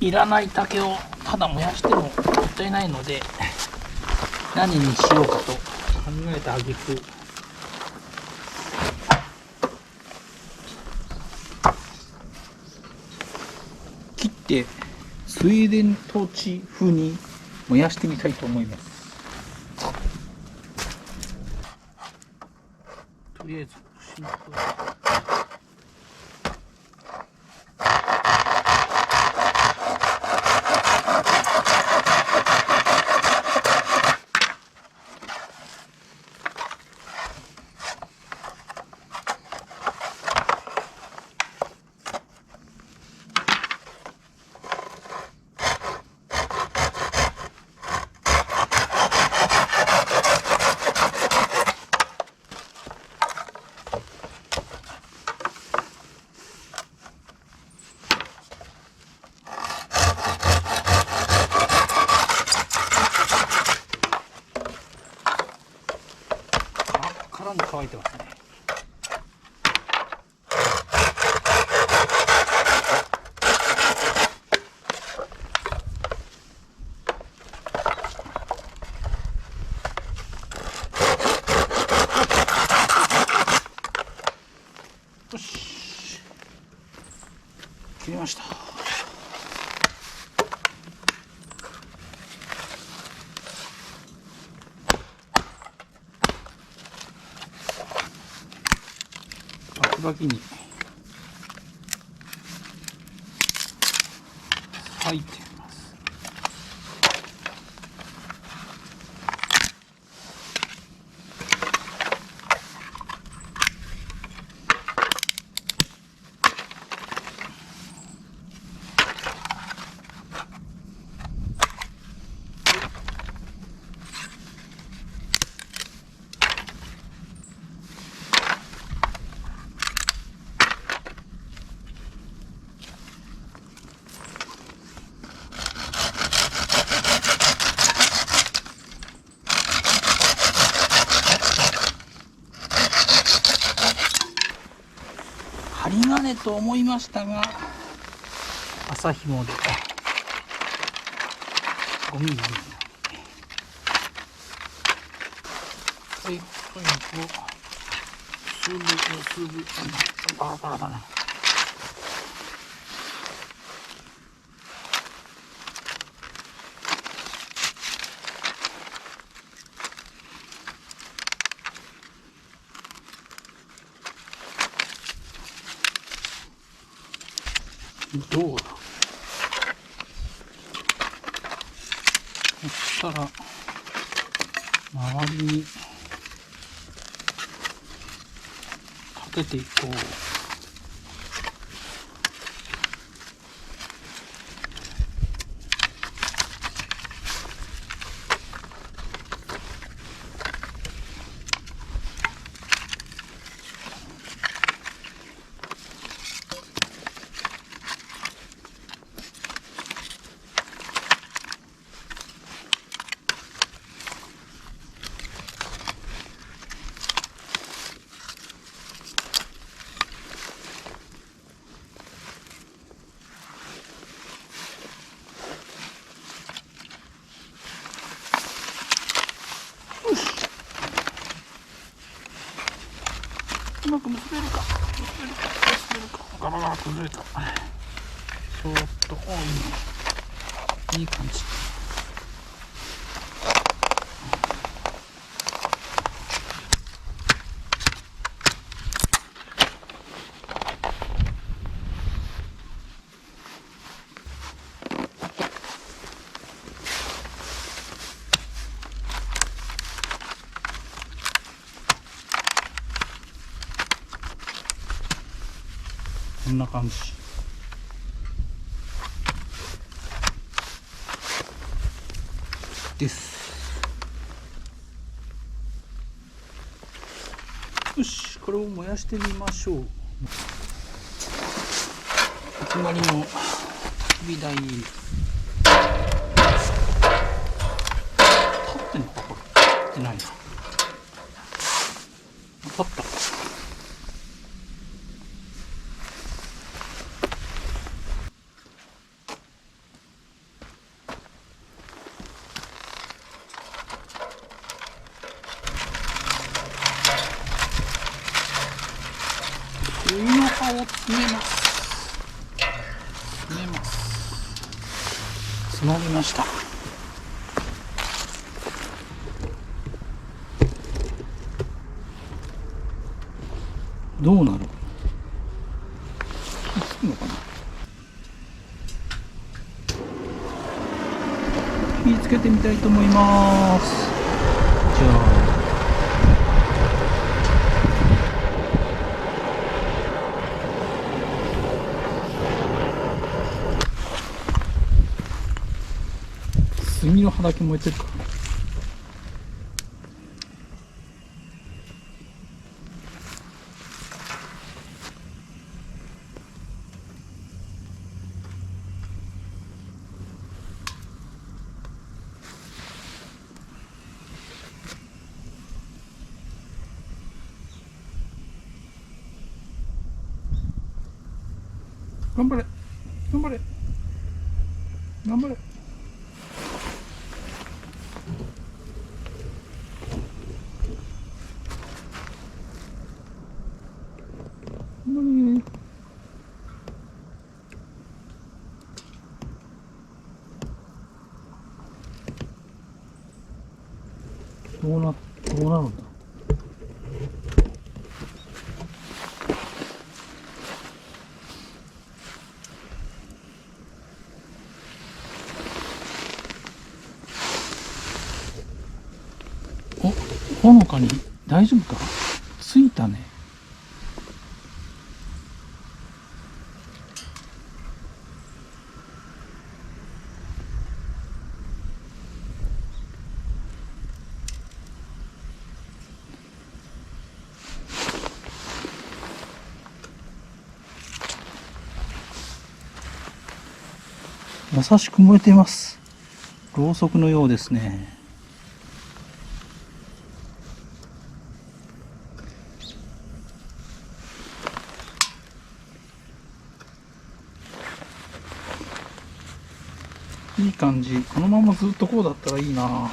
いらない竹をただ燃やしてももったいないので、何にしようかと考えた挙句、切ってスウェーデントーチ風に燃やしてみたいと思います。とりあえずシンプル殻も乾いてますね。よし、切りました。バキバキに裂いてます。針金と思いましたが、麻紐で5ミリになって、はい、とにかく数分バラバラだね。どうだ。そしたら周りにかけていこう。うまく結べるか。ガラガラ崩れた。ちょっといい感じ。こんな感じです。よし、これを燃やしてみましょう。お決まりの焚き火台。立ってんのかこれ。立ってないな。立った。中を詰めます。詰まりました。どうなる？火つくのかな？火つけてみたいと思います。じゃあ炭の葉だけ燃えてるか。頑張れ頑張れ頑張れ。どうなるんだ。ほのかに大丈夫か？ついたね。優しく燃えています。ろうそくのようですね。いい感じ。このままずっとこうだったらいいな。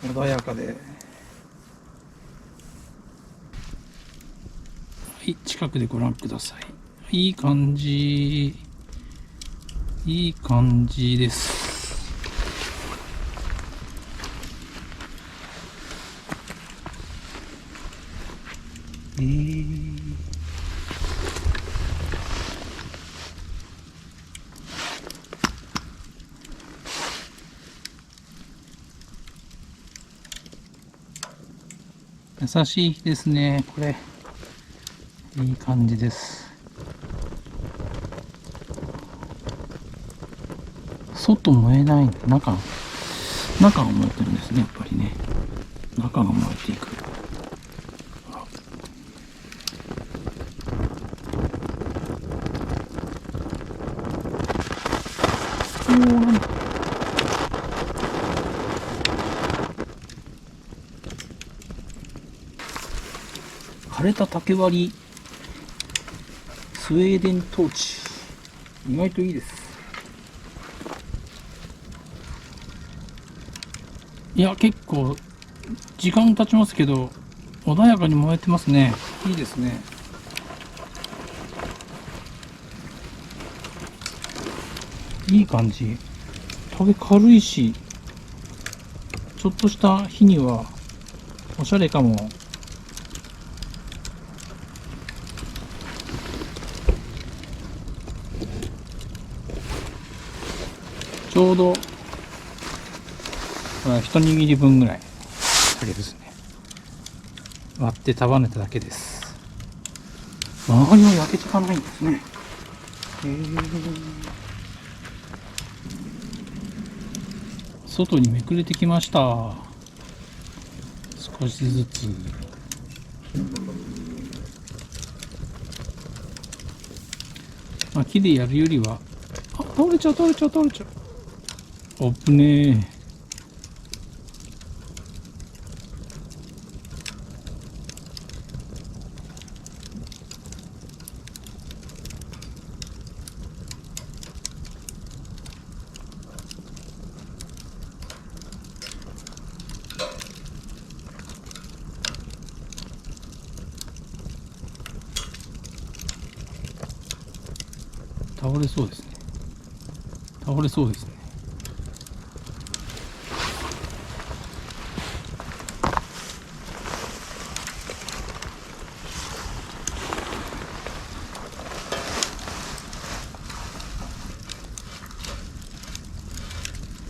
穏やかで。はい、近くでご覧ください。いい感じ。いい感じです。優しいですね、これ。いい感じです。外燃えないんで、中が燃えてるんですね、やっぱりね。中が燃えていく。なんだ。枯れた竹割りスウェーデントーチ、意外といいです。いや、結構時間経ちますけど穏やかに燃えてますね。いいですね。いい感じ。竹軽いし、ちょっとした火にはおしゃれかも。ちょうど一握り分ぐらい竹ですね。割って束ねただけです。周りは焼けつかないんですね。外にめくれてきました。少しずつ。木でやるよりは、倒れちゃう。おっぶねえ。倒れそうですね。倒れそうですね。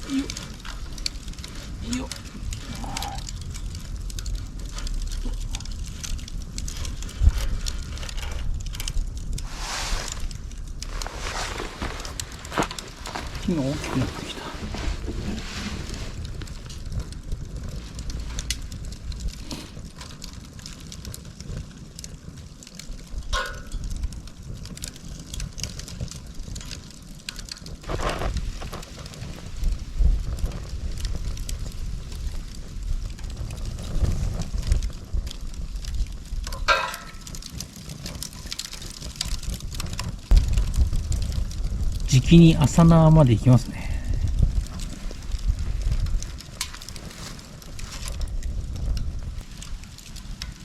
よっよっ。火が大きくなってきた。じきに朝縄まで行きますね。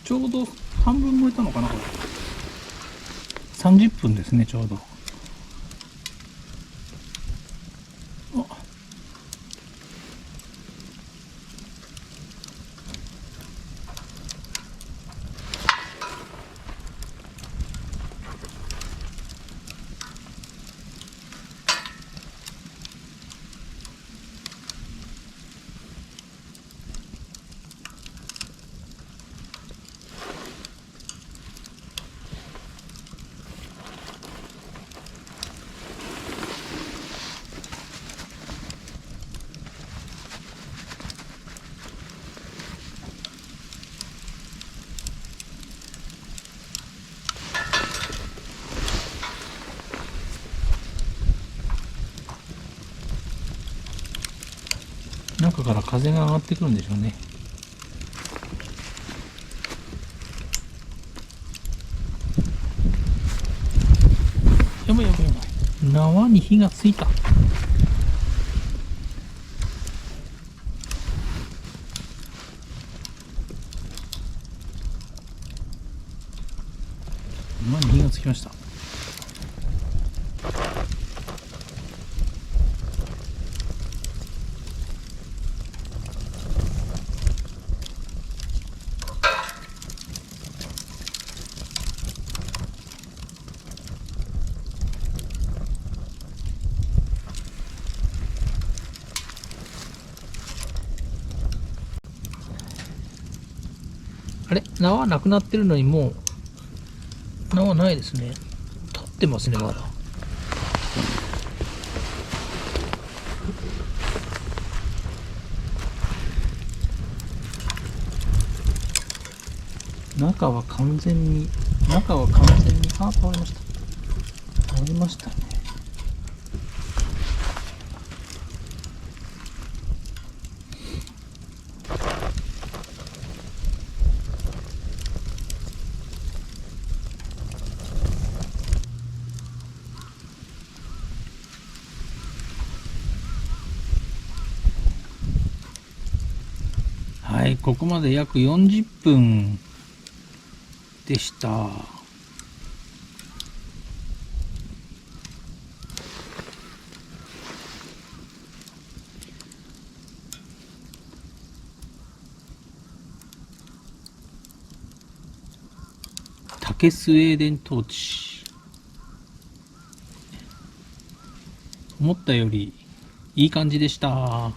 ちょうど半分燃えたのかなこれ。30分ですね、ちょうど。中から風が上がってくるんでしょうね。やばいやばいやばい。縄に火がついた。縄に火がつきました。あれ、縄なくなってるのにもう縄ないですね。立ってますね、まだ。中は完全に、あ、倒れました。倒れましたね。はい、ここまで約40分でした。竹スウェーデントーチ。思ったよりいい感じでした。